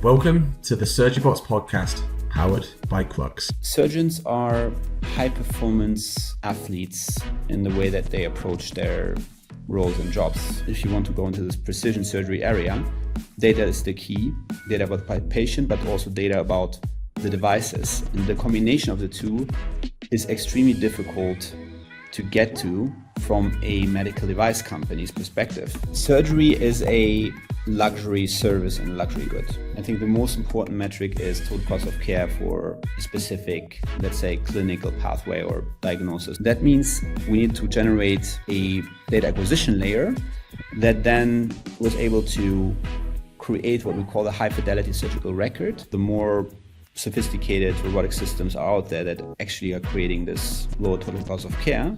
Welcome to the Surgibots Podcast, powered by Cruxx. Surgeons are high-performance athletes in the way that they approach their roles and jobs. If you want to go into this precision surgery area, data is the key. Data about the patient, but also data about the devices. And the combination of the two is extremely difficult to get to from a medical device company's perspective. Surgery is a luxury service and luxury good. I think the most important metric is total cost of care for a specific, let's say, clinical pathway or diagnosis. That means we need to generate a data acquisition layer that then was able to create what we call the high fidelity surgical record. The more sophisticated robotic systems are out there that actually are creating this lower total cost of care,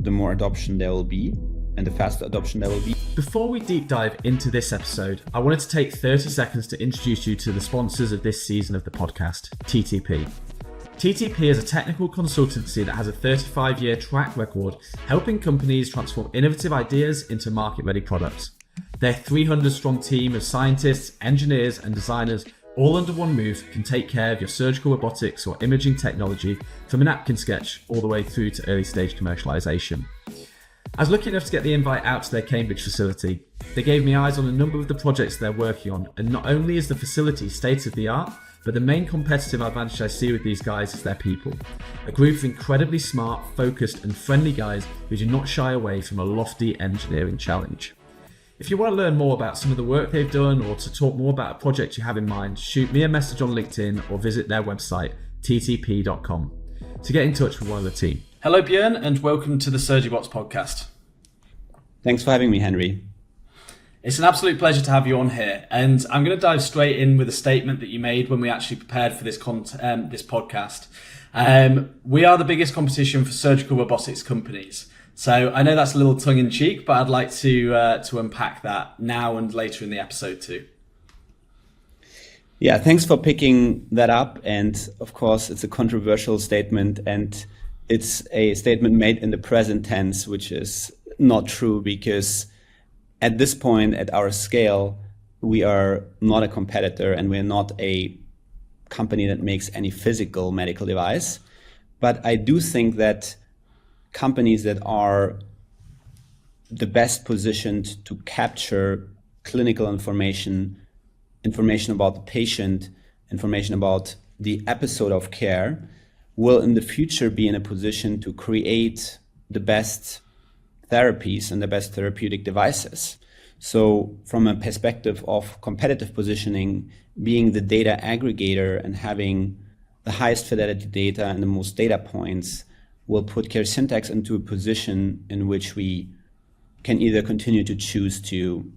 the more adoption there will be and the faster adoption there will be. Before we deep dive into this episode, I wanted to take 30 seconds to introduce you to the sponsors of this season of the podcast, TTP. TTP is a technical consultancy that has a 35-year track record helping companies transform innovative ideas into market-ready products. Their 300-strong team of scientists, engineers, and designers all under one roof can take care of your surgical robotics or imaging technology from a napkin sketch all the way through to early stage commercialization. I was lucky enough to get the invite out to their Cambridge facility. They gave me eyes on a number of the projects they're working on, and not only is the facility state of the art, but the main competitive advantage I see with these guys is their people. A group of incredibly smart, focused and friendly guys who do not shy away from a lofty engineering challenge. If you want to learn more about some of the work they've done or to talk more about a project you have in mind, shoot me a message on LinkedIn or visit their website, ttp.com, to get in touch with one of the team. Hello, Bjoern, and welcome to the Surgibots Podcast. Thanks for having me, Henry. It's an absolute pleasure to have you on here, and I'm going to dive straight in with a statement that you made when we actually prepared for this podcast. We are the biggest competition for surgical robotics companies. So I know that's a little tongue-in-cheek, but I'd like to unpack that now and later in the episode too. Yeah, thanks for picking that up. And of course, it's a controversial statement, and it's a statement made in the present tense, which is not true because at this point, at our scale, we are not a competitor and we're not a company that makes any physical medical device. But I do think that companies that are the best positioned to capture clinical information about the patient, information about the episode of care, will in the future be in a position to create the best therapies and the best therapeutic devices. So from a perspective of competitive positioning, being the data aggregator and having the highest fidelity data and the most data points will put Caresyntax into a position in which we can either continue to choose to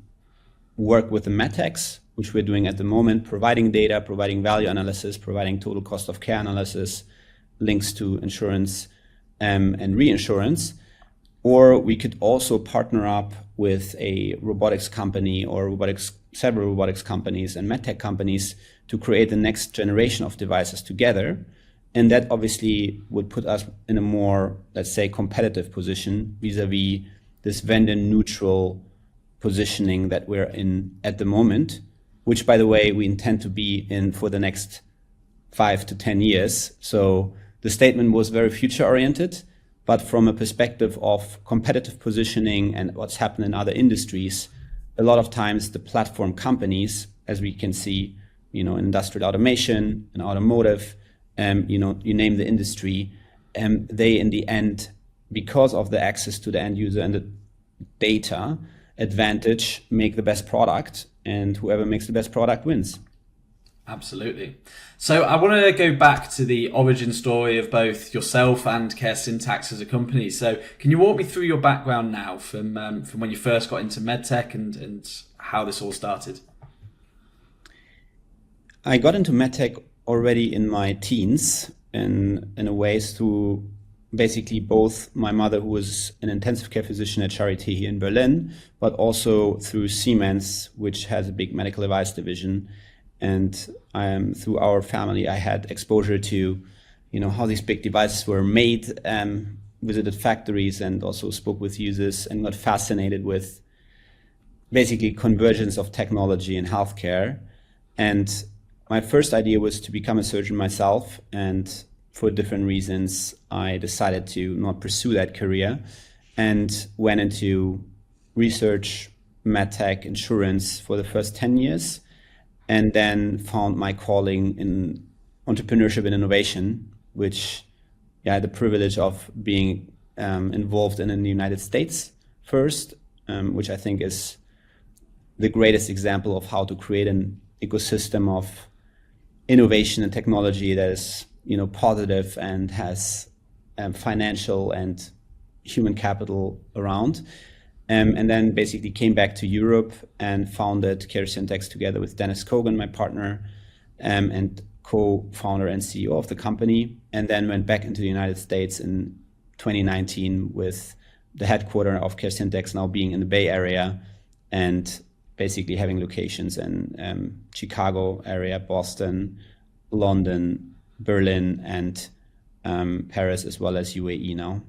work with the MedTechs, which we're doing at the moment, providing data, providing value analysis, providing total cost of care analysis, links to insurance and reinsurance, or we could also partner up with a robotics company or several robotics companies and MedTech companies to create the next generation of devices together. And that obviously would put us in a more, let's say, competitive position vis-a-vis this vendor-neutral positioning that we're in at the moment, which, by the way, we intend to be in for the next 5 to 10 years. So the statement was very future-oriented, but from a perspective of competitive positioning and what's happened in other industries, a lot of times the platform companies, as we can see, in industrial automation and automotive, you name the industry, they in the end, because of the access to the end user and the data advantage, make the best product, and whoever makes the best product wins. Absolutely. So I want to go back to the origin story of both yourself and Caresyntax as a company. So can you walk me through your background now from when you first got into MedTech and how this all started? I got into MedTech already in my teens in a way through basically both my mother, who was an intensive care physician at Charité here in Berlin, but also through Siemens, which has a big medical device division. And through our family, I had exposure to, how these big devices were made, visited factories and also spoke with users and got fascinated with basically convergence of technology in healthcare. And my first idea was to become a surgeon myself, and for different reasons, I decided to not pursue that career and went into research, MedTech, insurance for the first 10 years, and then found my calling in entrepreneurship and innovation, which I had the privilege of being involved in the United States first, which I think is the greatest example of how to create an ecosystem of innovation and technology that is, positive and has financial and human capital around. And then basically came back to Europe and founded Caresyntax together with Dennis Kogan, my partner, and co-founder and CEO of the company. And then went back into the United States in 2019 with the headquarters of Caresyntax now being in the Bay Area and basically having locations in Chicago area, Boston, London, Berlin, and Paris, as well as UAE now.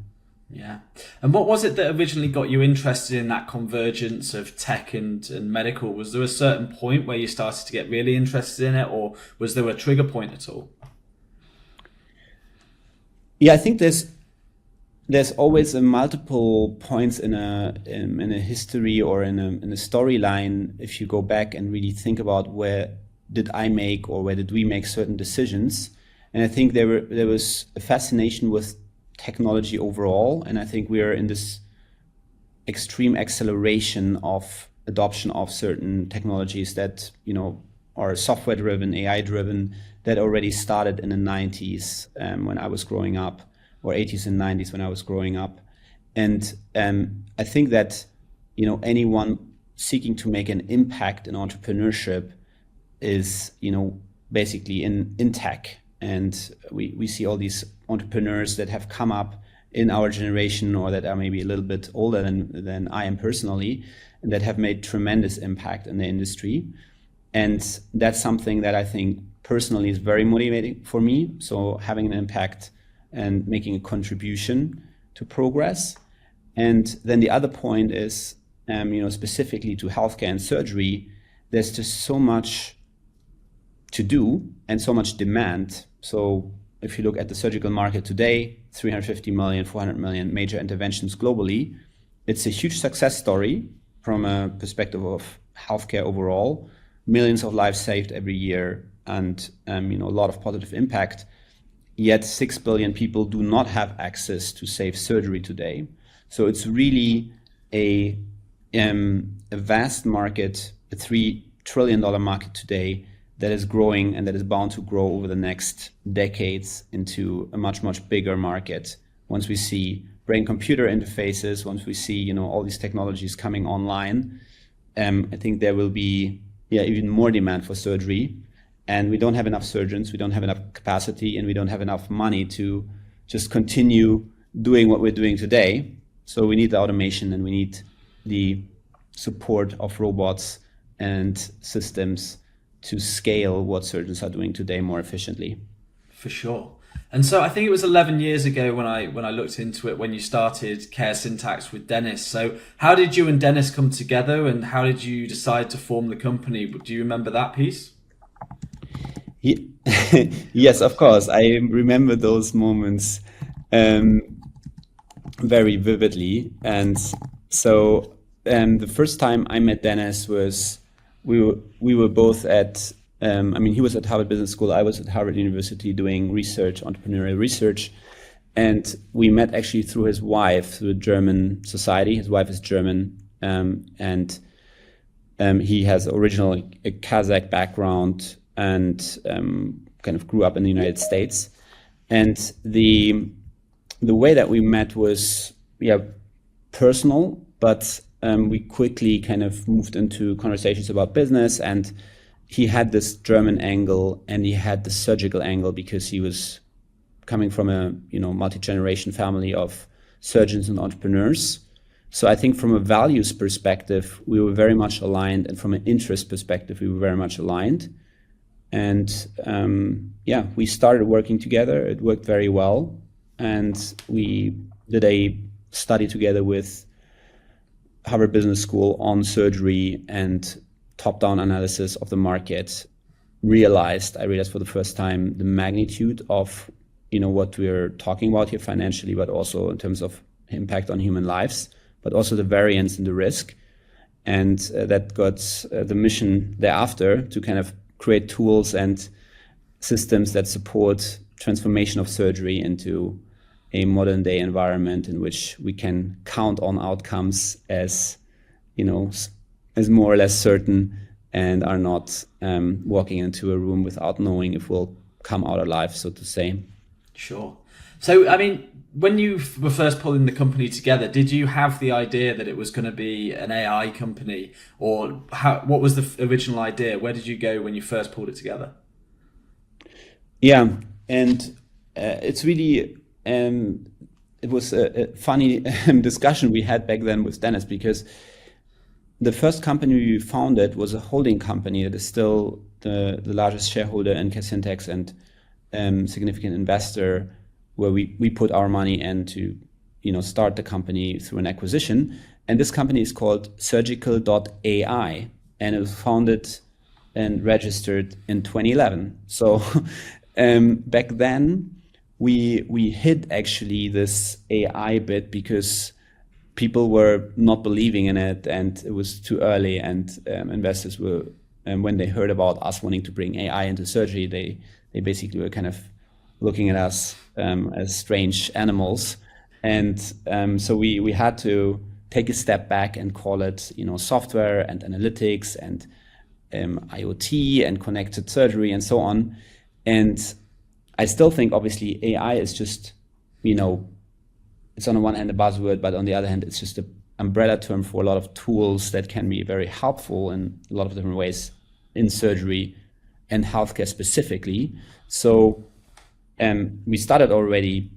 Yeah. And what was it that originally got you interested in that convergence of tech and medical? Was there a certain point where you started to get really interested in it, or was there a trigger point at all? Yeah, I think there's always a multiple points in a history or in a storyline. If you go back and really think about where did I make or where did we make certain decisions, and I think there was a fascination with technology overall, and I think we are in this extreme acceleration of adoption of certain technologies that are software driven, AI driven, that already started in the 90s when I was growing up, or 80s and 90s when I was growing up. And I think that anyone seeking to make an impact in entrepreneurship is basically in tech. And we see all these entrepreneurs that have come up in our generation or that are maybe a little bit older than I am personally, and that have made tremendous impact in the industry. And that's something that I think personally is very motivating for me. So having an impact and making a contribution to progress. And then the other point is, specifically to healthcare and surgery, there's just so much to do and so much demand. So if you look at the surgical market today, 350 million, 400 million major interventions globally, it's a huge success story from a perspective of healthcare overall, millions of lives saved every year, and a lot of positive impact. Yet 6 billion people do not have access to safe surgery today. So it's really a vast market, a $3 trillion market today, that is growing and that is bound to grow over the next decades into a much, much bigger market. Once we see brain-computer interfaces, once we see all these technologies coming online, I think there will be even more demand for surgery. And we don't have enough surgeons, we don't have enough capacity, and we don't have enough money to just continue doing what we're doing today. So we need the automation and we need the support of robots and systems to scale what surgeons are doing today more efficiently. For sure. And so I think it was 11 years ago when I looked into it, when you started Caresyntax with Dennis. So how did you and Dennis come together, and how did you decide to form the company? Do you remember that piece? Yes, of course. I remember those moments very vividly. And so the first time I met Dennis was we were both at, he was at Harvard Business School, I was at Harvard University doing research, entrepreneurial research. And we met actually through his wife, through a German society. His wife is German, and he has originally a Kazakh background and kind of grew up in the United States. And the way that we met was personal, but we quickly kind of moved into conversations about business, and he had this German angle and he had the surgical angle because he was coming from a multi-generation family of surgeons and entrepreneurs. So I think from a values perspective, we were very much aligned, and from an interest perspective, we were very much aligned. And we started working together. It worked very well, and we did a study together with Harvard Business School on surgery and top-down analysis of the market I realized for the first time the magnitude of, what we're talking about here financially, but also in terms of impact on human lives, but also the variance and the risk. And that got the mission thereafter to kind of create tools and systems that support transformation of surgery into a modern day environment in which we can count on outcomes as more or less certain, and are not walking into a room without knowing if we'll come out alive, so to say. Sure. So, I mean, when you were first pulling the company together, did you have the idea that it was going to be an AI company, or what was the original idea? Where did you go when you first pulled it together? Yeah, and it's really, it was a funny discussion we had back then with Dennis, because the first company we founded was a holding company that is still the largest shareholder in Caresyntax and significant investor, where we put our money in to start the company through an acquisition. And this company is called Surgical.ai, and it was founded and registered in 2011. So back then we hid actually this AI bit because people were not believing in it, and it was too early, and investors were, when they heard about us wanting to bring AI into surgery, they basically were kind of looking at us as strange animals. And so we had to take a step back and call it software and analytics and IoT and connected surgery and so on. And I still think obviously AI is just it's on the one hand a buzzword, but on the other hand, it's just an umbrella term for a lot of tools that can be very helpful in a lot of different ways in surgery and healthcare specifically. So we started already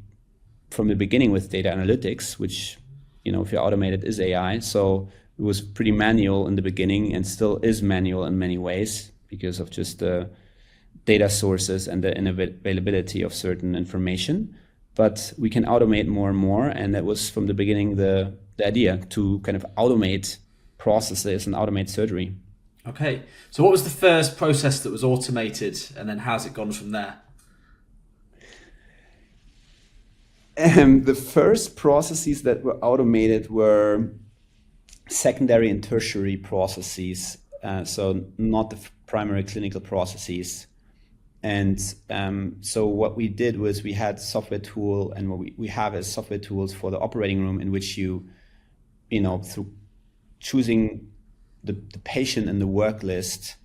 from the beginning with data analytics, which, if you automate it, is AI. So it was pretty manual in the beginning and still is manual in many ways because of just the data sources and the availability of certain information. But we can automate more and more, and that was from the beginning the idea, to kind of automate processes and automate surgery. Okay, so what was the first process that was automated, and then how's it gone from there? The first processes that were automated were secondary and tertiary processes, so not the primary clinical processes. And so what we did was we had software tool, and what we have is software tools for the operating room, in which you through choosing the patient in the work list,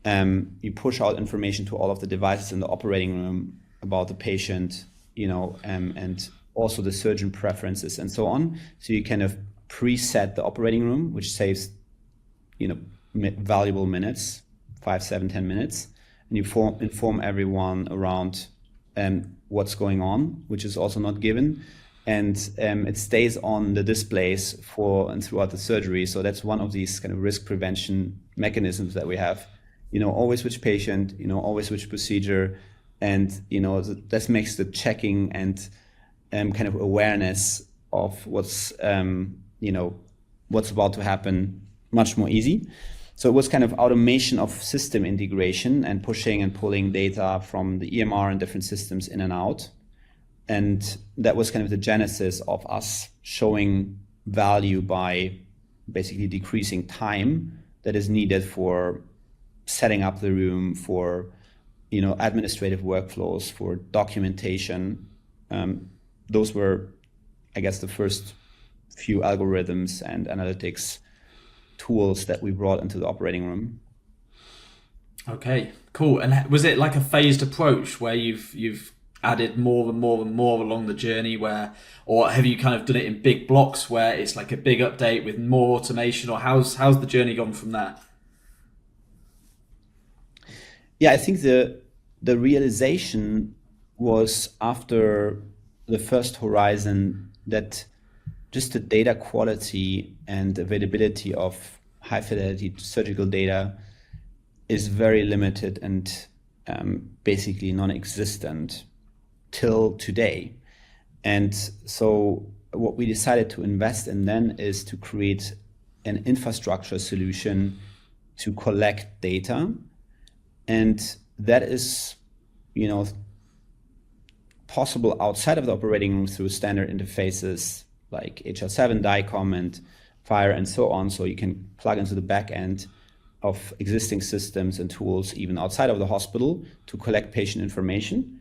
you push out information to all of the devices in the operating room about the patient, and also the surgeon preferences and so on. So you kind of preset the operating room, which saves, valuable minutes, 5, 7, 10 minutes. And you inform everyone around what's going on, which is also not given. And it stays on the displays throughout the surgery. So that's one of these kind of risk prevention mechanisms that we have. Always which patient, always which procedure. And, that makes the checking and kind of awareness of what's about to happen much more easy. So it was kind of automation of system integration and pushing and pulling data from the EMR and different systems in and out. And that was kind of the genesis of us showing value by basically decreasing time that is needed for setting up the room, for administrative workflows, for documentation. Those were, I guess, the first few algorithms and analytics tools that we brought into the operating room. Okay, cool. And was it like a phased approach where you've added more and more and more along the journey, or have you kind of done it in big blocks where it's like a big update with more automation, or how's the journey gone from there? Yeah, I think the realization was after the first horizon that just the data quality and availability of high fidelity surgical data is very limited and basically non-existent till today. And so what we decided to invest in then is to create an infrastructure solution to collect data And that is, possible outside of the operating room through standard interfaces like HL7, DICOM, and FHIR, and so on. So you can plug into the back end of existing systems and tools, even outside of the hospital, to collect patient information.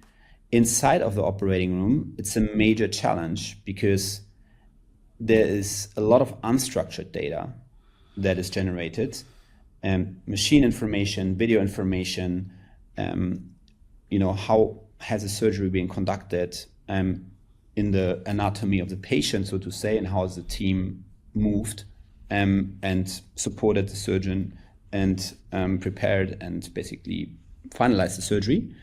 Inside of the operating room, it's a major challenge because there is a lot of unstructured data that is generated, machine information, video information, how has a surgery been conducted in the anatomy of the patient, so to say, and how has the team moved and supported the surgeon and prepared and basically finalized the surgery.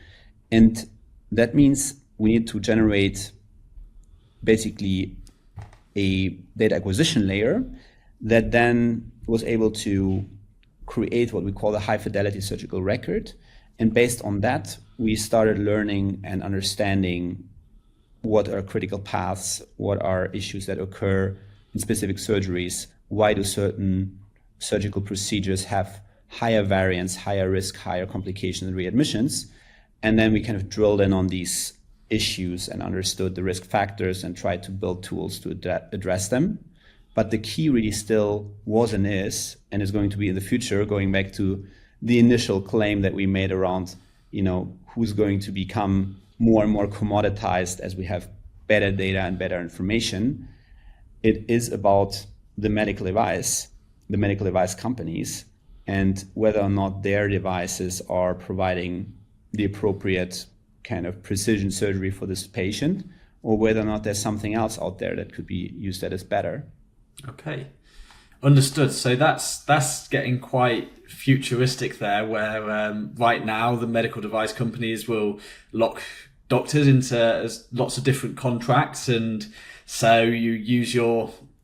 And that means we need to generate basically a data acquisition layer that then was able to create what we call the high fidelity surgical record. And based on that, we started learning and understanding what are critical paths, what are issues that occur in specific surgeries, why do certain surgical procedures have higher variance, higher risk, higher complications and readmissions. And then we kind of drilled in on these issues and understood the risk factors and tried to build tools to address them. But the key really still was and is going to be in the future, going back to the initial claim that we made around, who's going to become more and more commoditized as we have better data and better information. It is about the medical device companies, and whether or not their devices are providing the appropriate kind of precision surgery for this patient, or whether or not there's something else out there that could be used that is better. Okay, understood. So that's getting quite futuristic there, where right now the medical device companies will lock doctors into lots of different contracts, and so you use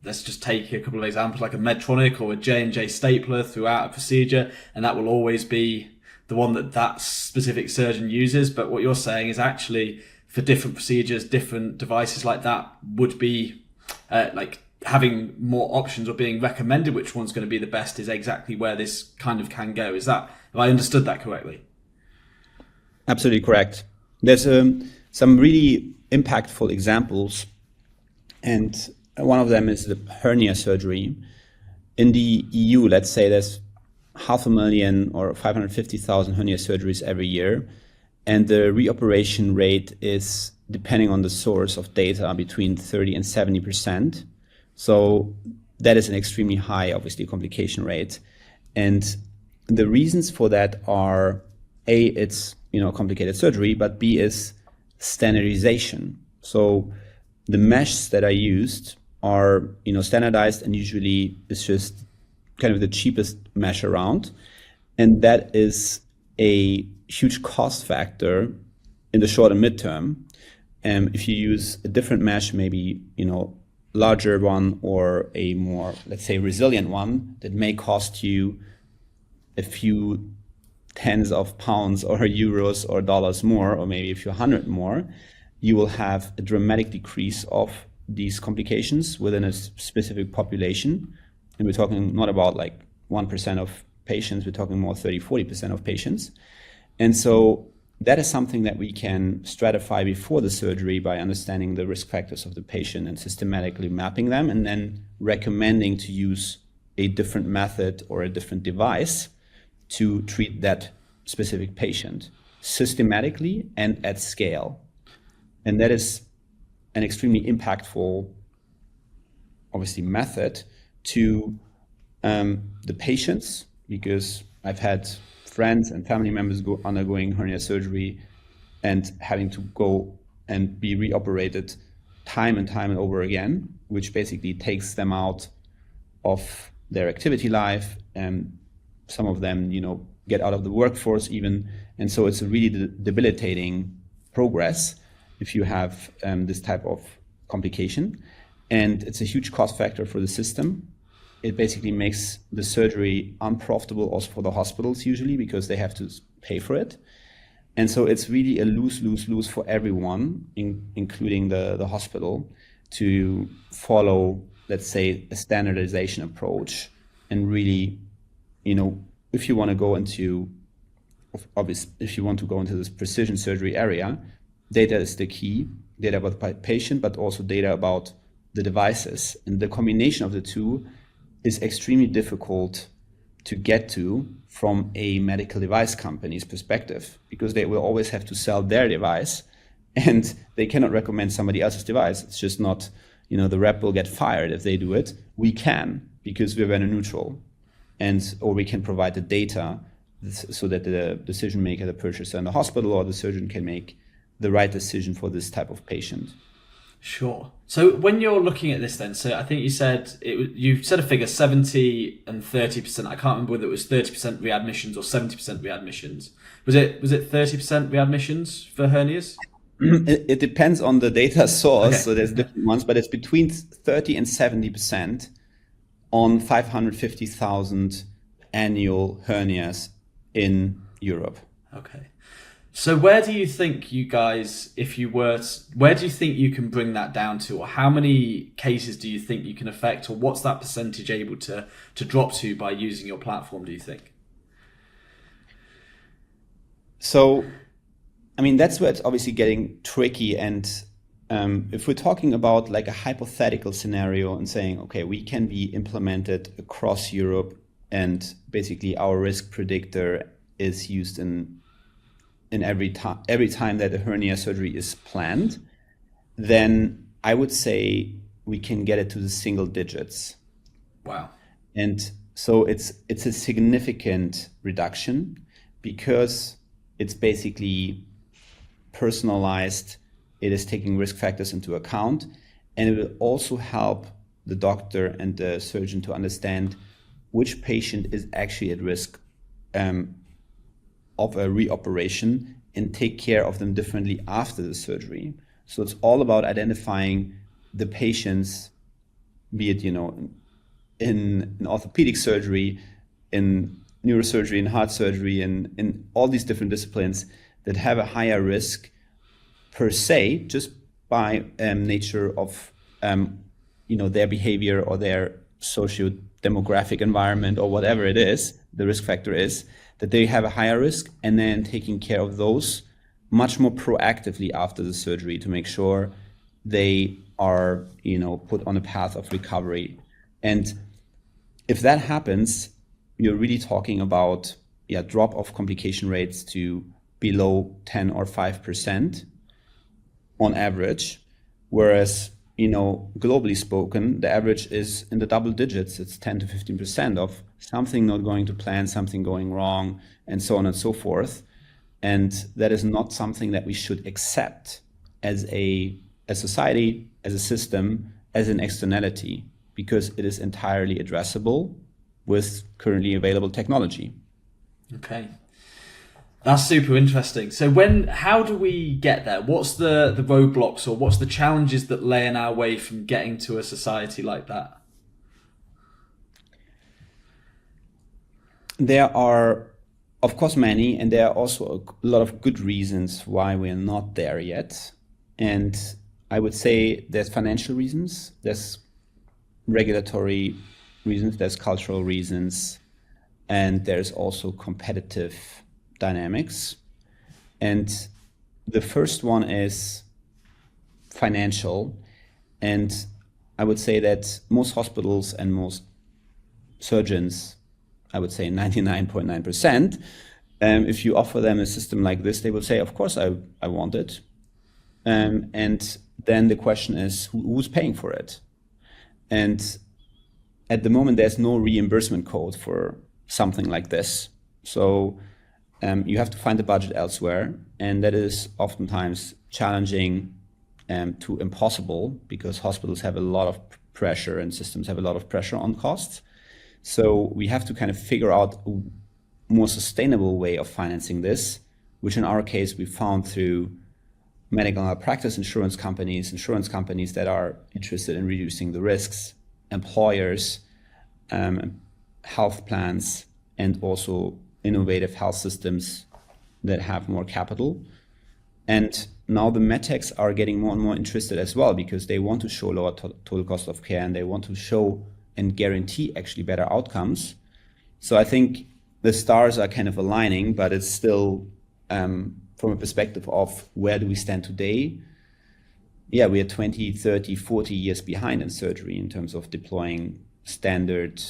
let's just take a couple of examples, like a Medtronic or a J&J stapler throughout a procedure, and that will always be the one that specific surgeon uses. But what you're saying is actually for different procedures, different devices like that would be like having more options or being recommended which one's going to be the best is exactly where this kind of can go. Have I understood that correctly? Absolutely correct. There's some really impactful examples, and one of them is the hernia surgery. In the EU, let's say there's 500,000 or 550,000 hernia surgeries every year, and the reoperation rate is, depending on the source of data, between 30 and 70%. So that is an extremely high, obviously, complication rate. And the reasons for that are, A, it's complicated surgery, but B is standardization. So the meshes that are used are standardized, and usually it's just kind of the cheapest mesh around, and that is a huge cost factor in the short and midterm. If you use a different mesh, maybe larger one or a more, let's say, resilient one, that may cost you a few tens of pounds or euros or dollars more, or maybe a few hundred more, you will have a dramatic decrease of these complications within a specific population. And we're talking not about like 1% of patients, we're talking more 30-40% of patients. And so that is something that we can stratify before the surgery by understanding the risk factors of the patient and systematically mapping them, and then recommending to use a different method or a different device to treat that specific patient systematically and at scale. And that is an extremely impactful, obviously, method to the patients, because I've had friends and family members undergoing hernia surgery and having to go and be reoperated time and over again, which basically takes them out of their activity life, and some of them, get out of the workforce even. And so it's a really debilitating progress if you have this type of complication, and it's a huge cost factor for the system. It basically makes the surgery unprofitable also for the hospitals usually, because they have to pay for it. And so it's really a lose for everyone, including the hospital, to follow, let's say, a standardization approach. And really, if you want to go into obvious, if you want to go into this precision surgery area, data is the key, data about the patient, but also data about the devices. And the combination of the two is extremely difficult to get to from a medical device company's perspective, because they will always have to sell their device and they cannot recommend somebody else's device. It's just not, the rep will get fired if they do it. We can, because we're vendor neutral, or we can provide the data so that the decision maker, the purchaser in the hospital or the surgeon can make the right decision for this type of patient. Sure. So when you're looking at this then, so I think you said a figure 70 and 30%. I can't remember whether it was 30% readmissions or 70% readmissions. Was it 30% readmissions for hernias? It depends on the data source. Okay. So there's different ones, but it's between 30 and 70% on 550,000 annual hernias in Europe. Okay. So where do you think you guys, where do you think you can bring that down to, or how many cases do you think you can affect, or what's that percentage able to drop to by using your platform, do you think? So, that's where it's obviously getting tricky. And if we're talking about like a hypothetical scenario and saying, okay, we can be implemented across Europe and basically our risk predictor is used in every time that a hernia surgery is planned, then I would say we can get it to the single digits. Wow. And so it's a significant reduction because it's basically personalized. It is taking risk factors into account, and it will also help the doctor and the surgeon to understand which patient is actually at risk of a reoperation and take care of them differently after the surgery. So it's all about identifying the patients, be it, in orthopedic surgery, in neurosurgery, in heart surgery, in all these different disciplines that have a higher risk per se, just by nature of, their behavior or their socio-demographic environment or whatever it is, the risk factor is, that they have a higher risk, and then taking care of those much more proactively after the surgery to make sure they are, put on a path of recovery. And if that happens, you're really talking about drop of complication rates to below 10 or 5% on average, whereas globally spoken, the average is in the double digits. It's 10 to 15% of something not going to plan, something going wrong, and so on and so forth. And that is not something that we should accept as a society, as a system, as an externality, because it is entirely addressable with currently available technology. Okay. That's super interesting. So how do we get there? What's the roadblocks, or what's the challenges that lay in our way from getting to a society like that? There are, of course, many, and there are also a lot of good reasons why we're not there yet. And I would say there's financial reasons, there's regulatory reasons, there's cultural reasons, and there's also competitive dynamics. And the first one is financial. And I would say that most hospitals and most surgeons, I would say 99.9%, if you offer them a system like this, they will say, of course, I want it. And then the question is, who's paying for it? And at the moment, there's no reimbursement code for something like this. So you have to find the budget elsewhere, and that is oftentimes challenging to impossible, because hospitals have a lot of pressure and systems have a lot of pressure on costs. So we have to kind of figure out a more sustainable way of financing this, which in our case we found through medical malpractice insurance companies that are interested in reducing the risks, employers, health plans, and also innovative health systems that have more capital. And now the MedTechs are getting more and more interested as well, because they want to show lower total cost of care, and they want to show and guarantee actually better outcomes. So I think the stars are kind of aligning, but it's still from a perspective of where do we stand today. Yeah, we are 20, 30, 40 years behind in surgery in terms of deploying standard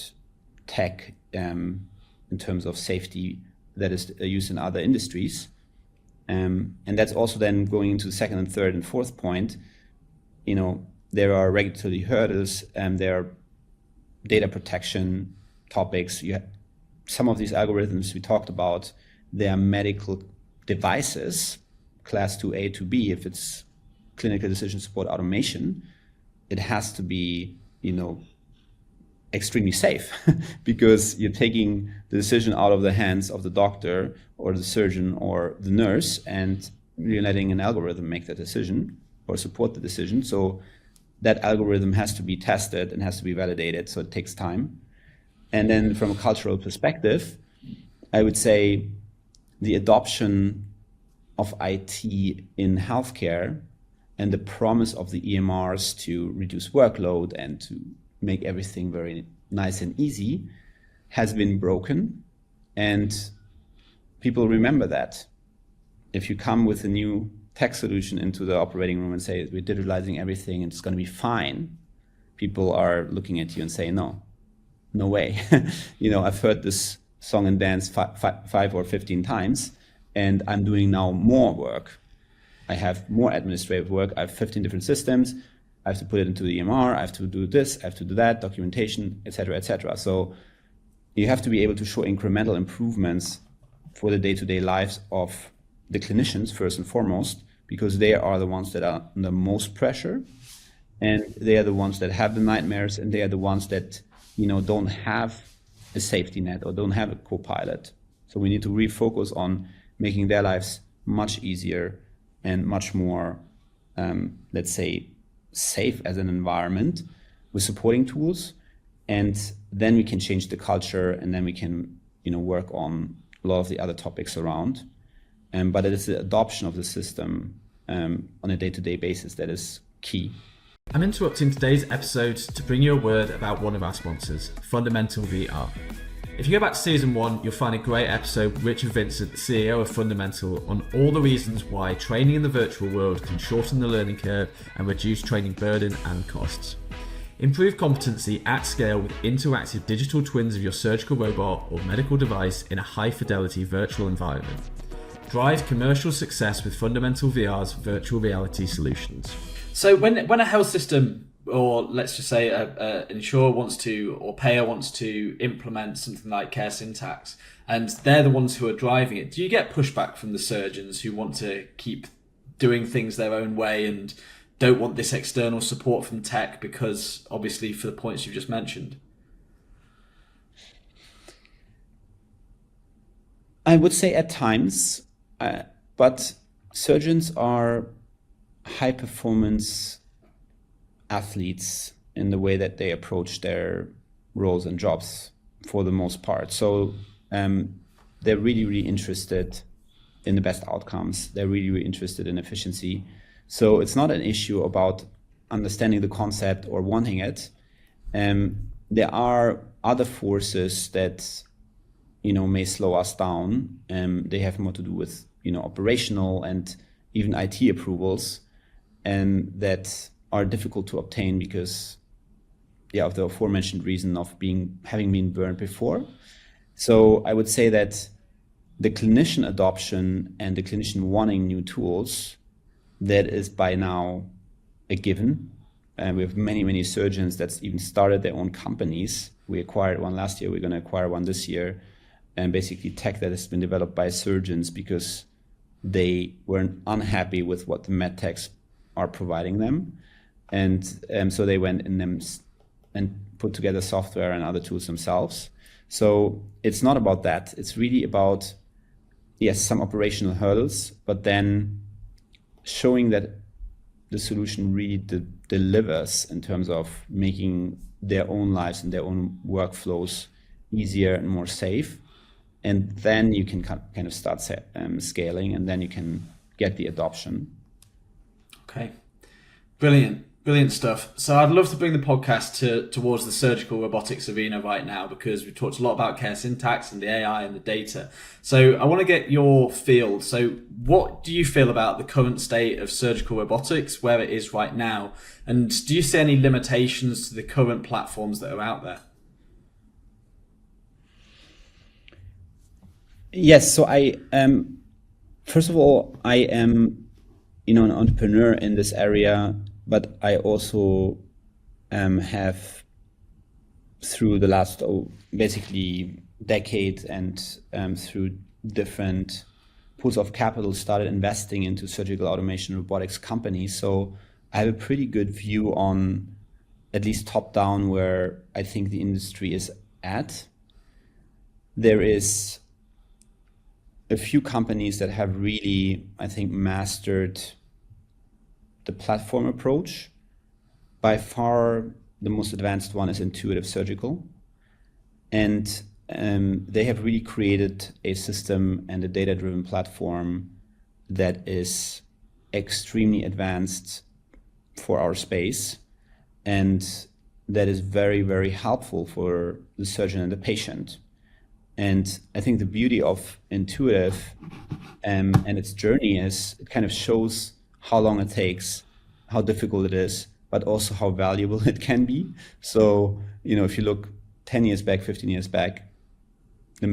tech in terms of safety that is used in other industries. And that's also then going into the second and third and fourth point. There are regulatory hurdles and there are data protection topics. Some of these algorithms we talked about, they are medical devices, class 2A to B. If it's clinical decision support automation, it has to be, extremely safe because you're taking the decision out of the hands of the doctor or the surgeon or the nurse, and you're letting an algorithm make that decision or support the decision. So that algorithm has to be tested and has to be validated. So it takes time. And then from a cultural perspective, I would say the adoption of IT in healthcare and the promise of the EMRs to reduce workload and to make everything very nice and easy has been broken. And people remember that. If you come with a new tech solution into the operating room and say, we're digitalizing everything and it's going to be fine, people are looking at you and say, no way. I've heard this song and dance 5 or 15 times, and I'm doing now more work. I have more administrative work. I have 15 different systems. I have to put it into the EMR. I have to do this. I have to do that, documentation, et cetera, et cetera. So you have to be able to show incremental improvements for the day-to-day lives of the clinicians, first and foremost, because they are the ones that are under most pressure, and they are the ones that have the nightmares, and they are the ones that don't have a safety net or don't have a co-pilot. So we need to refocus on making their lives much easier and much more, let's say, safe as an environment with supporting tools. And then we can change the culture, and then we can, work on a lot of the other topics around. But it is the adoption of the system on a day-to-day basis that is key. I'm interrupting today's episode to bring you a word about one of our sponsors, Fundamental VR. If you go back to season 1, you'll find a great episode with Richard Vincent, the CEO of Fundamental, on all the reasons why training in the virtual world can shorten the learning curve and reduce training burden and costs. Improve competency at scale with interactive digital twins of your surgical robot or medical device in a high-fidelity virtual environment. Drive commercial success with Fundamental VR's virtual reality solutions. So when a health system, or let's just say an insurer wants to, or payer wants to implement something like Caresyntax, and they're the ones who are driving it, do you get pushback from the surgeons who want to keep doing things their own way and don't want this external support from tech because, obviously, for the points you just mentioned? I would say at times, but surgeons are high-performance athletes in the way that they approach their roles and jobs for the most part. So they're really, really interested in the best outcomes. They're really, really interested in efficiency. So it's not an issue about understanding the concept or wanting it. There are other forces that, may slow us down. They have more to do with, operational and even IT approvals, and that are difficult to obtain because, of the aforementioned reason of having been burned before. So I would say that the clinician adoption and the clinician wanting new tools, that is by now a given. We have many, many surgeons that's even started their own companies. We acquired one last year. We're going to acquire one this year, and basically tech that has been developed by surgeons because they were unhappy with what the MedTechs are providing them. And so they went in them and put together software and other tools themselves. So it's not about that. It's really about, yes, some operational hurdles, but then showing that the solution really delivers in terms of making their own lives and their own workflows easier and more safe. And then you can kind of start scaling, and then you can get the adoption. Okay, brilliant. Brilliant stuff. So I'd love to bring the podcast towards the surgical robotics arena right now, because we've talked a lot about Caresyntax and the AI and the data. So I want to get your feel. So what do you feel about the current state of surgical robotics, where it is right now? And do you see any limitations to the current platforms that are out there? Yes. So first of all, I am, an entrepreneur in this area, but I also have, through the last basically decade and through different pools of capital, started investing into surgical automation robotics companies. So I have a pretty good view on, at least top down, where I think the industry is at. There is a few companies that have really, I think, mastered the platform approach. By far, the most advanced one is Intuitive Surgical. And they have really created a system and a data-driven platform that is extremely advanced for our space, and that is very, very helpful for the surgeon and the patient. And I think the beauty of Intuitive and its journey is it kind of shows how long it takes, how difficult it is, but also how valuable it can be. So, if you look 10 years back, 15 years back, the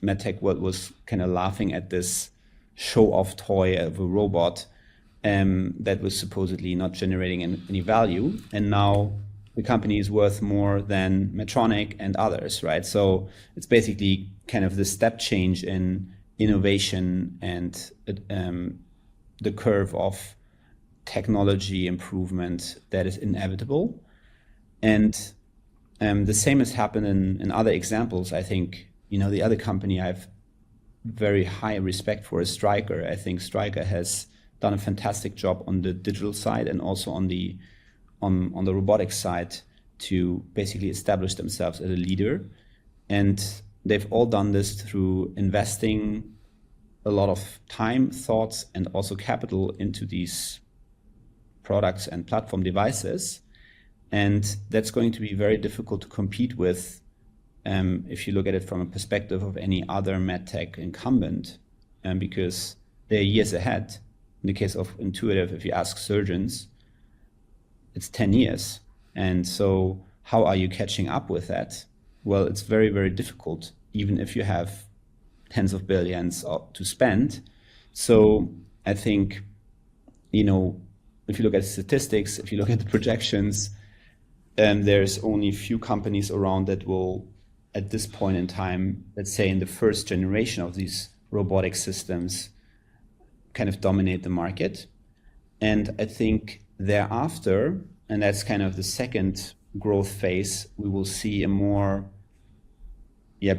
MedTech world was kind of laughing at this show-off toy of a robot that was supposedly not generating any value. And now the company is worth more than Medtronic and others, right? So it's basically kind of the step change in innovation and the curve of technology improvement that is inevitable. And the same has happened in other examples. I think, the other company I have very high respect for is Stryker. I think Stryker has done a fantastic job on the digital side and also on the robotics side to basically establish themselves as a leader. And they've all done this through investing a lot of time, thoughts, and also capital into these products and platform devices. And that's going to be very difficult to compete with if you look at it from a perspective of any other MedTech incumbent, because they're years ahead. In the case of Intuitive, if you ask surgeons, it's 10 years. And so how are you catching up with that? Well, it's very, very difficult, even if you have tens of billions to spend. So I think, if you look at statistics, if you look at the projections, there's only a few companies around that will, at this point in time, let's say in the first generation of these robotic systems, kind of dominate the market. And I think thereafter, and that's kind of the second growth phase, we will see a more,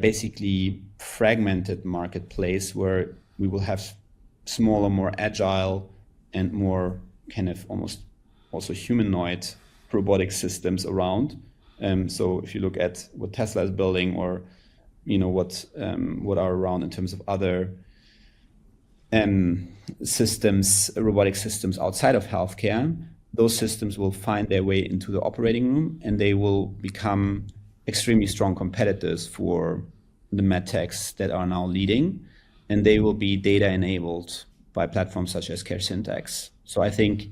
basically fragmented marketplace where we will have smaller, more agile, and more kind of almost also humanoid robotic systems around. So if you look at what Tesla is building, or what are around in terms of other systems, robotic systems outside of healthcare, those systems will find their way into the operating room, and they will become extremely strong competitors for the MedTechs that are now leading, and they will be data enabled by platforms such as Caresyntax. So I think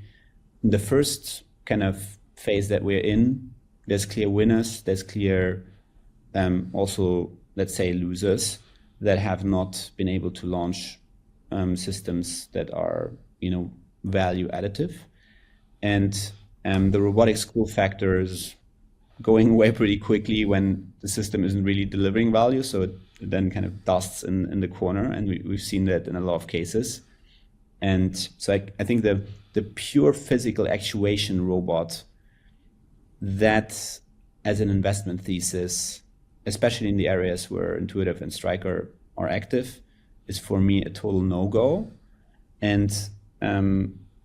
the first kind of phase that we're in, there's clear winners, there's clear also, let's say, losers that have not been able to launch systems that are, value additive. And the robotics cool factor is going away pretty quickly when the system isn't really delivering value. So it then kind of dusts in the corner. And we've seen that in a lot of cases. And so I think the pure physical actuation robot, that as an investment thesis, especially in the areas where Intuitive and Stryker are active, is for me a total no-go. And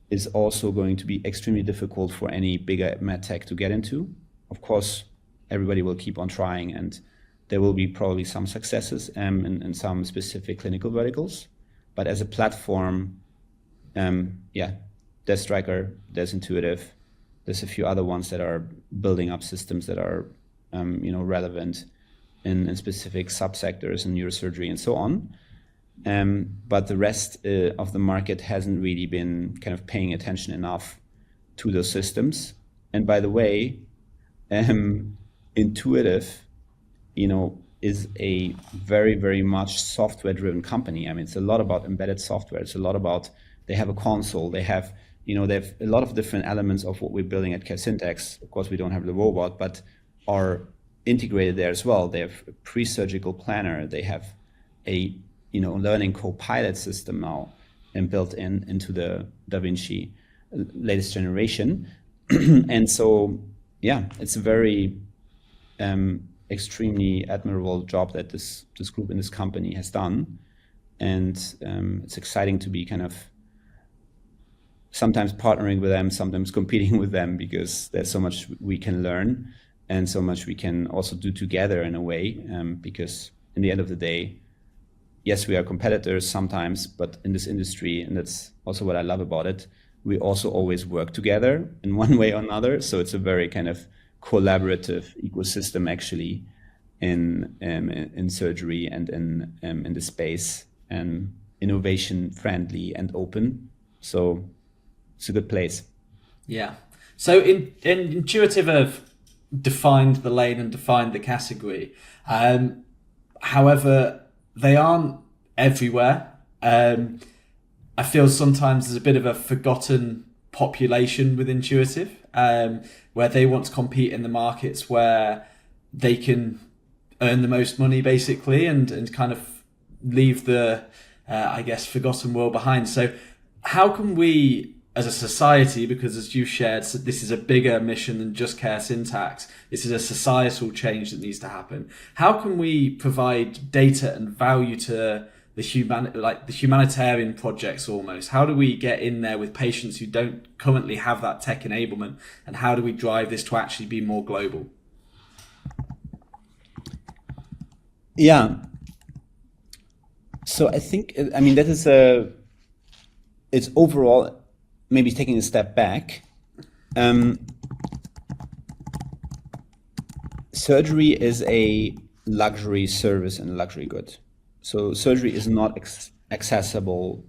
is also going to be extremely difficult for any bigger MedTech to get into. Of course, everybody will keep on trying, and there will be probably some successes in some specific clinical verticals. But as a platform, there's Stryker, there's Intuitive, there's a few other ones that are building up systems that are relevant in specific subsectors in neurosurgery and so on. But the rest of the market hasn't really been kind of paying attention enough to those systems. And by the way, Intuitive, is a very, very much software-driven company. I mean, it's a lot about embedded software. It's a lot about, they have a console. They have a lot of different elements of what we're building at Caresyntax. Of course, we don't have the robot, but are integrated there as well. They have a pre-surgical planner. They have a learning co-pilot system now and built into the Da Vinci latest generation. And so, it's a very extremely admirable job that this group in this company has done. And it's exciting to be kind of sometimes partnering with them, sometimes competing with them, because there's so much we can learn and so much we can also do together in a way. Because in the end of the day, yes, we are competitors sometimes, but in this industry, and that's also what I love about it, we also always work together in one way or another. So it's a very kind of collaborative ecosystem actually in surgery and in the space, and innovation friendly and open. So it's a good place. Yeah. So in Intuitive have defined the lane and defined the category. However, they aren't everywhere. I feel sometimes there's a bit of a forgotten population with Intuitive, where they want to compete in the markets where they can earn the most money, basically, and kind of leave the, forgotten world behind. So how can we, as a society, because as you shared, so this is a bigger mission than just Caresyntax, this is a societal change that needs to happen. How can we provide data and value to the humanitarian projects almost? How do we get in there with patients who don't currently have that tech enablement, and how do we drive this to actually be more global? Yeah. So I think, that is it's overall, maybe taking a step back, surgery is a luxury service and a luxury good. So surgery is not accessible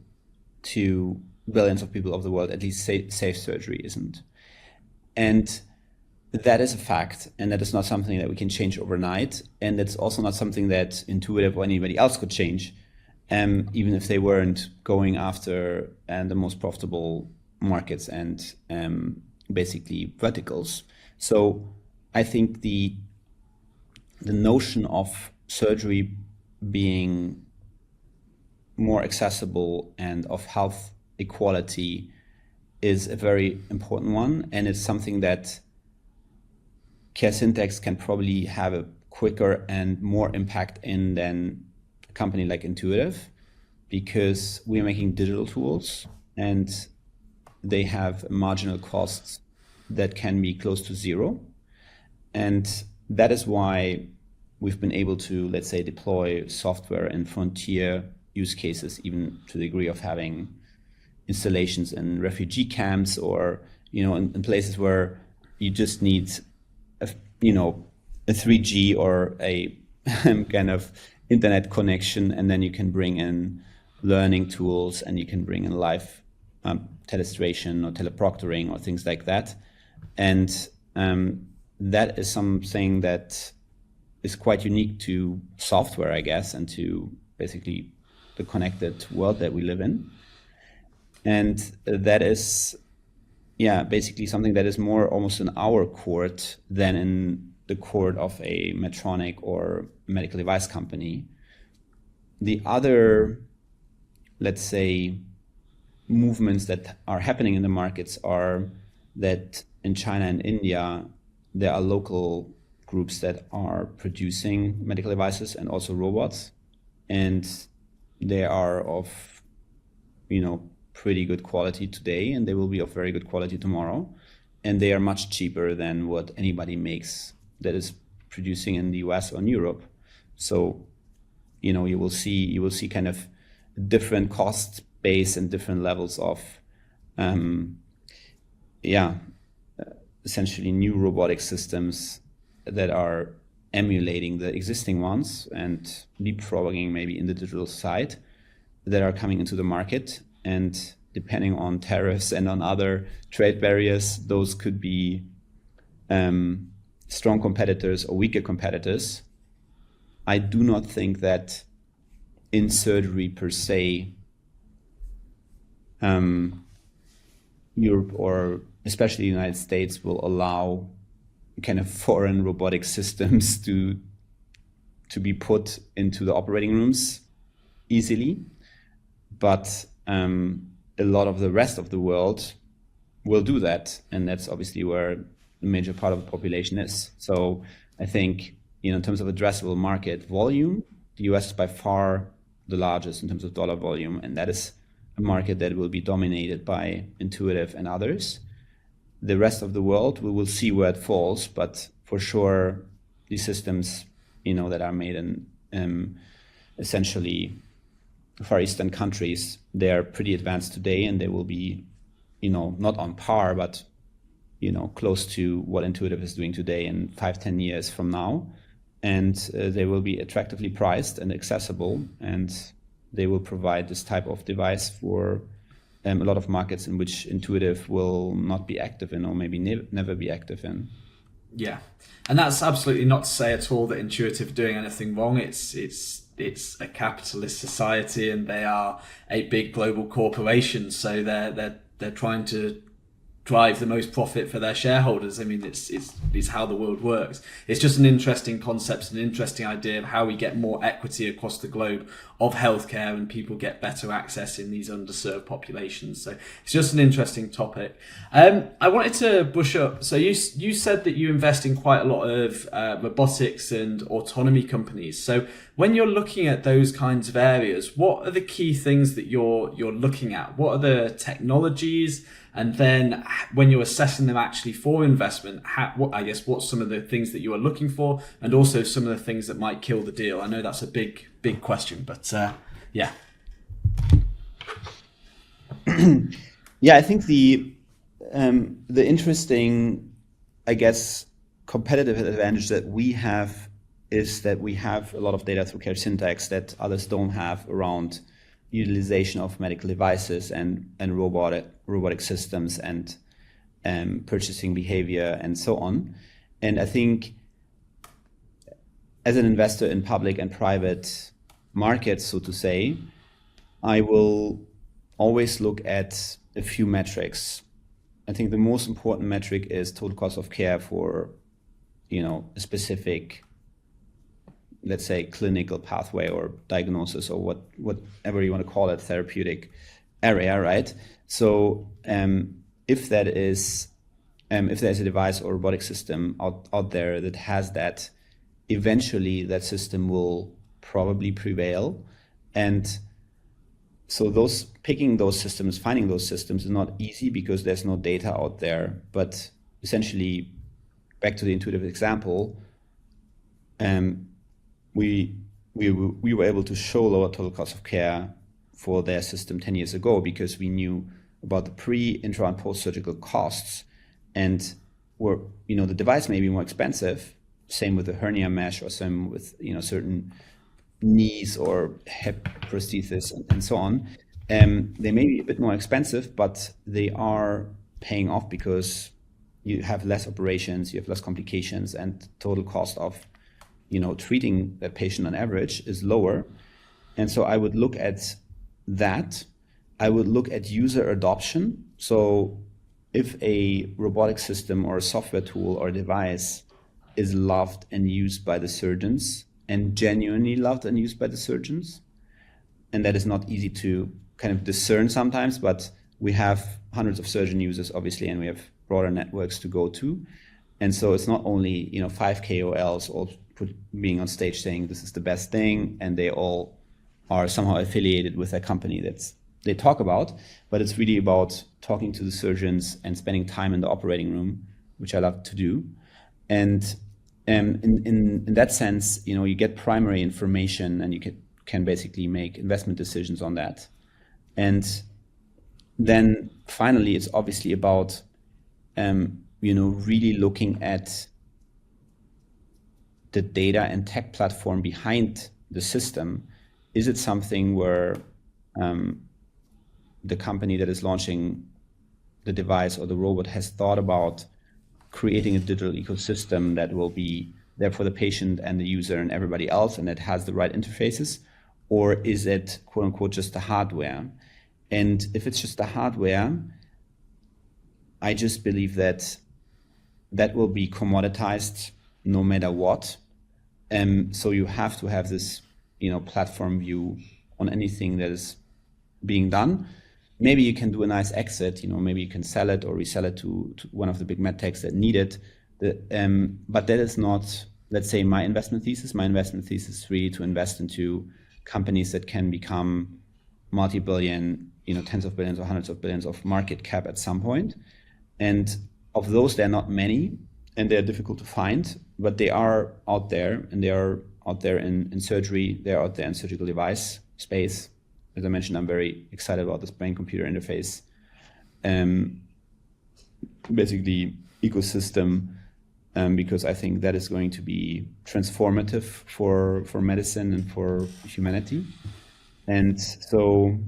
to billions of people of the world, at least safe surgery isn't. And that is a fact, and that is not something that we can change overnight. And it's also not something that Intuitive or anybody else could change, even if they weren't going after the most profitable markets and basically verticals. So I think the notion of surgery being more accessible and of health equality is a very important one, and it's something that Caresyntax can probably have a quicker and more impact in than a company like Intuitive, because we are making digital tools and they have marginal costs that can be close to zero. And that is why we've been able to, let's say, deploy software in frontier use cases, even to the degree of having installations in refugee camps or, in places where you just need a 3G or a kind of internet connection, and then you can bring in learning tools and you can bring in live telestration or teleproctoring or things like that. And that is something that is quite unique to software, I guess, and to basically the connected world that we live in. And that is, basically something that is more almost in our court than in the court of a Medtronic or medical device company. The other, let's say, movements that are happening in the markets are that in China and India, there are local groups that are producing medical devices and also robots, and they are of pretty good quality today, and they will be of very good quality tomorrow, and they are much cheaper than what anybody makes that is producing in the US or in Europe. So you will see kind of different cost base and different levels of essentially new robotic systems that are emulating the existing ones and leapfrogging maybe in the digital side that are coming into the market. And depending on tariffs and on other trade barriers, those could be strong competitors or weaker competitors. I do not think that in surgery per se, Europe or especially the United States will allow kind of foreign robotic systems to be put into the operating rooms easily. But a lot of the rest of the world will do that. And that's obviously where a major part of the population is. So I think, in terms of addressable market volume, the US is by far the largest in terms of dollar volume. And that is a market that will be dominated by Intuitive and others. The rest of the world, we will see where it falls, but for sure, these systems, that are made in essentially Far Eastern countries, they are pretty advanced today, and they will be, not on par, but close to what Intuitive is doing today in 5-10 years from now. And they will be attractively priced and accessible, and they will provide this type of device for a lot of markets in which Intuitive will not be active in, or maybe never be active in. Yeah, and that's absolutely not to say at all that Intuitive are doing anything wrong. It's a capitalist society, and they are a big global corporation, so they're trying to drive the most profit for their shareholders. I mean, it's how the world works. It's just an interesting concept, an interesting idea of how we get more equity across the globe of healthcare, and people get better access in these underserved populations. So it's just an interesting topic. I wanted to brush up. So you said that you invest in quite a lot of robotics and autonomy companies. So when you're looking at those kinds of areas, what are the key things that you're looking at? What are the technologies? And then when you're assessing them actually for investment, what's some of the things that you are looking for, and also some of the things that might kill the deal? I know that's a big question, but yeah. Yeah, I think the interesting, competitive advantage that we have is that we have a lot of data through Caresyntax that others don't have around utilization of medical devices and robotic systems and purchasing behavior and so on. And I think as an investor in public and private markets, so to say, I will always look at a few metrics. I think the most important metric is total cost of care for, a specific, let's say, clinical pathway or diagnosis or whatever you want to call it, therapeutic area, right? So if there's a device or robotic system out there that has that, eventually that system will probably prevail. And so finding those systems is not easy because there's no data out there. But essentially, back to the Intuitive example, we were able to show lower total cost of care for their system 10 years ago because we knew about the pre, intra, and post-surgical costs, and the device may be more expensive. Same with the hernia mesh, or same with certain knees or hip prosthesis and so on. They may be a bit more expensive, but they are paying off because you have less operations, you have less complications, and total cost of treating that patient on average is lower. And so I would look at that. I would look at user adoption. So if a robotic system or a software tool or device is loved and used by the surgeons, and genuinely loved and used by the surgeons, and that is not easy to kind of discern sometimes, but we have hundreds of surgeon users, obviously, and we have broader networks to go to. And so it's not only 5 KOLs all being on stage saying this is the best thing, and they all are somehow affiliated with a company that they talk about, but it's really about talking to the surgeons and spending time in the operating room, which I love to do. And in that sense, you get primary information, and you can basically make investment decisions on that. And then finally, it's obviously about really looking at the data and tech platform behind the system. Is it something where the company that is launching the device or the robot has thought about creating a digital ecosystem that will be there for the patient and the user and everybody else, and that has the right interfaces? Or is it, quote unquote, just the hardware? And if it's just the hardware, I just believe that will be commoditized no matter what. So you have to have this, platform view on anything that is being done. Maybe you can do a nice exit, maybe you can sell it or resell it to one of the big MedTechs that need it. But that is not, let's say, my investment thesis. My investment thesis is really to invest into companies that can become multi-billion, tens of billions or hundreds of billions of market cap at some point. And of those, there are not many, and they're difficult to find, but they are out there, and they are out there in surgery. They're out there in surgical device space. As I mentioned, I'm very excited about this brain-computer interface, basically ecosystem, because I think that is going to be transformative for medicine and for humanity. And so,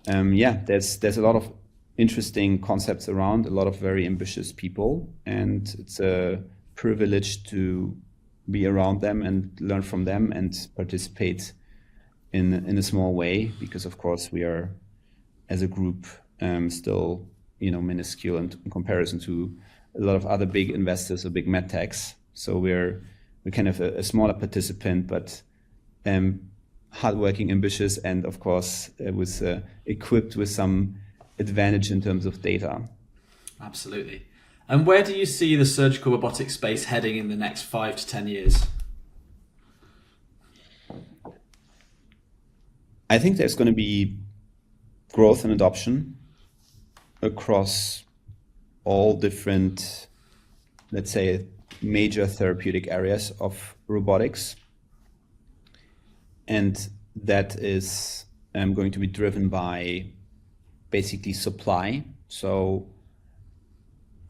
there's a lot of interesting concepts around, a lot of very ambitious people, and it's a privilege to be around them and learn from them and participate in a small way, because of course we are, as a group, still minuscule in comparison to a lot of other big investors or big medtechs. So we're kind of a smaller participant, but hardworking, ambitious, and of course was equipped with some advantage in terms of data. Absolutely. And where do you see the surgical robotics space heading in the next 5 to 10 years? I think there's going to be growth and adoption across all different, let's say, major therapeutic areas of robotics. And that is going to be driven by basically supply. So,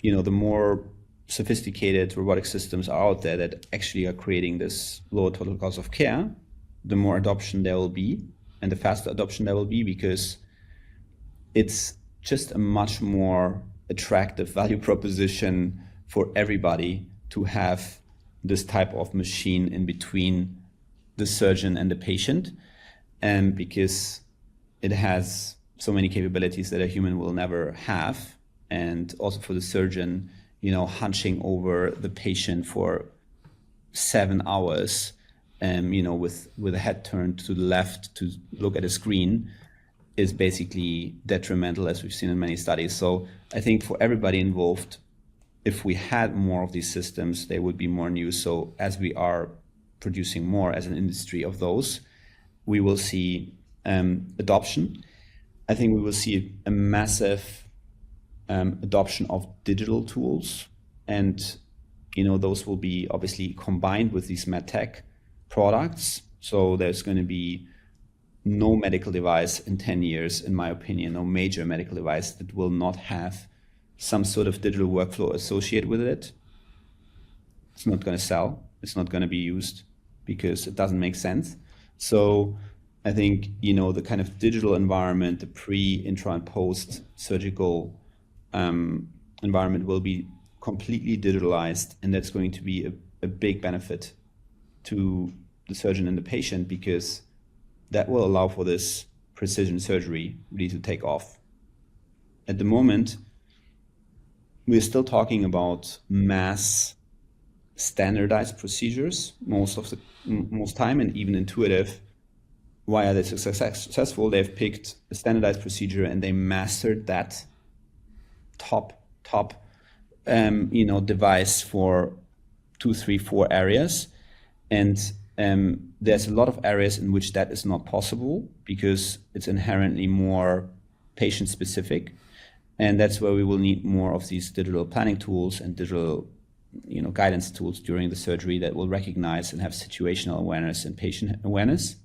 the more sophisticated robotic systems are out there that actually are creating this lower total cost of care, the more adoption there will be, and the faster adoption there will be, because it's just a much more attractive value proposition for everybody to have this type of machine in between the surgeon and the patient, and because it has so many capabilities that a human will never have. And also for the surgeon, hunching over the patient for 7 hours, with a head turned to the left to look at a screen, is basically detrimental, as we've seen in many studies. So I think for everybody involved, if we had more of these systems, they would be more in use. So as we are producing more as an industry of those, we will see adoption. I think we will see a massive adoption of digital tools, and those will be obviously combined with these MedTech products. So there's going to be no medical device in 10 years, in my opinion, no major medical device that will not have some sort of digital workflow associated with it. It's not going to sell. It's not going to be used because it doesn't make sense. So I think, the kind of digital environment, the pre, intra, and post surgical environment will be completely digitalized, and that's going to be a big benefit to the surgeon and the patient, because that will allow for this precision surgery really to take off. At the moment, we're still talking about mass standardized procedures most time, and even intuitive. Why are they successful? They've picked a standardized procedure and they mastered that top device for 2, 3, 4 areas. And there's a lot of areas in which that is not possible because it's inherently more patient specific. And that's where we will need more of these digital planning tools and digital guidance tools during the surgery that will recognize and have situational awareness and patient awareness.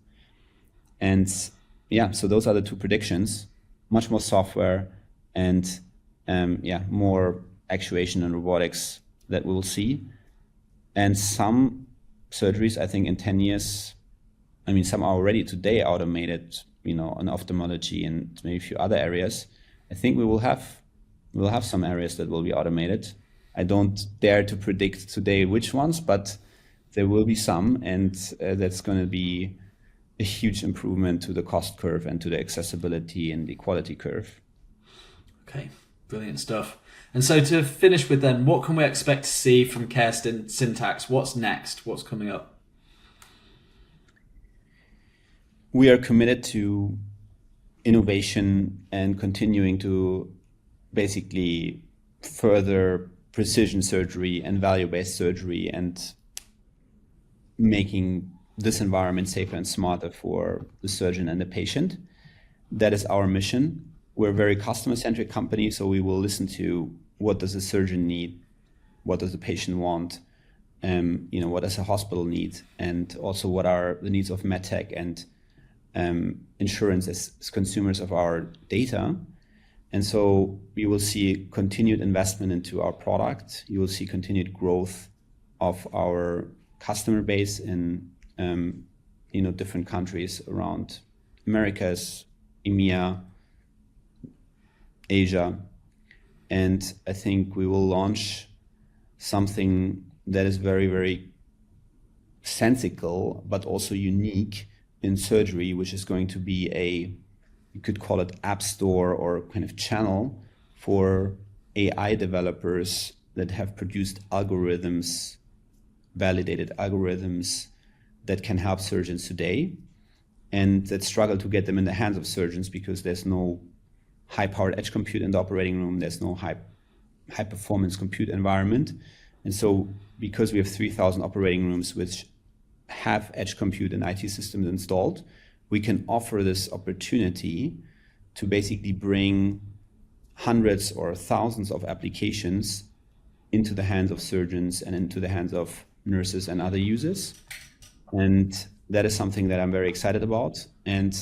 And so those are the two predictions: much more software and more actuation and robotics that we'll see. And some surgeries, I think in 10 years, some are already today automated, in ophthalmology and maybe a few other areas. I think we'll have some areas that will be automated. I don't dare to predict today which ones, but there will be some, and that's going to be a huge improvement to the cost curve and to the accessibility and the quality curve. Okay, brilliant stuff. And so to finish with then, what can we expect to see from Caresyntax? What's next? What's coming up? We are committed to innovation and continuing to basically further precision surgery and value-based surgery and making this environment safer and smarter for the surgeon and the patient. That is our mission. We're a very customer-centric company, so we will listen to what does the surgeon need, what does the patient want, what does a hospital need, and also what are the needs of MedTech and insurance as consumers of our data. And so you will see continued investment into our product. You will see continued growth of our customer base in different countries around Americas, EMEA, Asia. And I think we will launch something that is very, very sensical, but also unique in surgery, which is going to be you could call it app store or kind of channel for AI developers that have produced algorithms, validated algorithms that can help surgeons today, and that struggle to get them in the hands of surgeons because there's no high-powered edge compute in the operating room, there's no high-performance compute environment. And so because we have 3,000 operating rooms which have edge compute and IT systems installed, we can offer this opportunity to basically bring hundreds or thousands of applications into the hands of surgeons and into the hands of nurses and other users. And that is something that I'm very excited about. And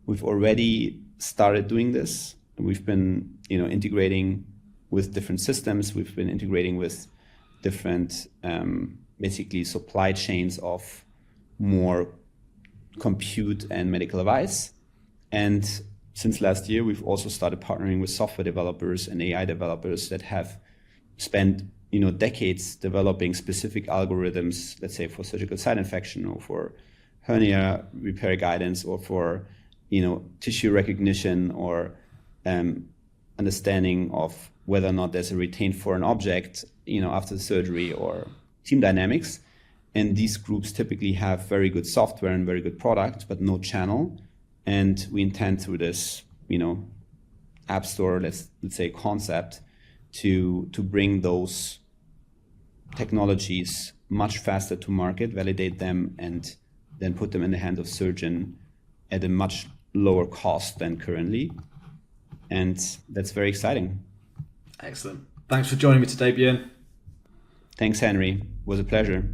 we've already started doing this. We've been, integrating with different systems. We've been integrating with different, basically supply chains of more compute and medical device. And since last year, we've also started partnering with software developers and AI developers that have spent decades developing specific algorithms, let's say for surgical site infection or for hernia repair guidance or for tissue recognition or understanding of whether or not there's a retained foreign object after the surgery or team dynamics. And these groups typically have very good software and very good product, but no channel. And we intend through this, app store, let's say concept, to bring those technologies much faster to market, validate them, and then put them in the hands of surgeon at a much lower cost than currently. And that's very exciting. Excellent. Thanks for joining me today, Bjoern. Thanks, Henry. It was a pleasure.